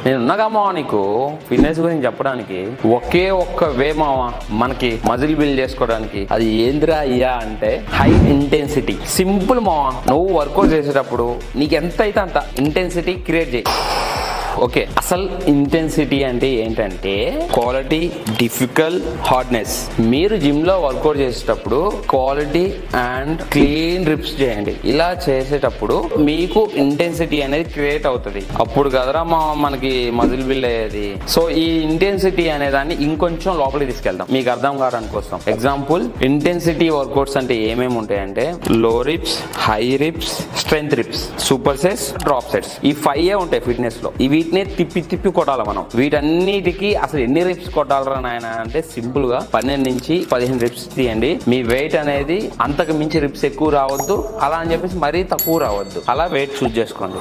నేనున్నాగా మావా నీకు ఫిట్నెస్ గురించి చెప్పడానికి. ఒకే ఒక్క వే మావా మనకి మజిల్ బిల్డ్ చేసుకోవడానికి. అది ఏంద్రా అయ్యా అంటే హై ఇంటెన్సిటీ. సింపుల్ మావా. నువ్వు వర్కౌట్ చేసేటప్పుడు నీకు ఎంత అయితే అంత ఇంటెన్సిటీ క్రియేట్ చేయి. ఓకే, అసలు ఇంటెన్సిటీ అంటే ఏంటంటే క్వాలిటీ, డిఫికల్ట్, హార్డ్నెస్. మీరు జిమ్ లో వర్కౌట్ చేసేటప్పుడు క్వాలిటీ అండ్ క్లీన్ రిప్స్ చేయండి. ఇలా చేసేటప్పుడు మీకు ఇంటెన్సిటీ అనేది క్రియేట్ అవుతుంది. అప్పుడు కదరా మనకి మజిల్ బిల్డ్ అయ్యేది. సో ఈ ఇంటెన్సిటీ అనే దాన్ని ఇంకొంచెం లోపలికి తీసుకెళ్దాం మీకు అర్థం కావడానికి కోసం. ఎగ్జాంపుల్, ఇంటెన్సిటీ వర్కౌట్స్ అంటే ఏమేమి ఉంటాయంటే low reps, high reps, strength reps, super sets, drop sets. ఈ 5 ఉంటాయి ఫిట్నెస్ లో. వీటిని తిప్పి కొట్టాలి మనం. వీటన్నిటికీ అసలు ఎన్ని రిప్స్ కొట్టాలరా నాయన అంటే సింపుల్ గా 12 నుంచి 15 రిప్స్ తీయండి. మీ వెయిట్ అనేది అంతకు మించి రిప్స్ ఎక్కువ రావద్దు, అలా అని చెప్పేసి మరీ తక్కువ రావద్దు. అలా వెయిట్ చూస్ చేసుకోండి.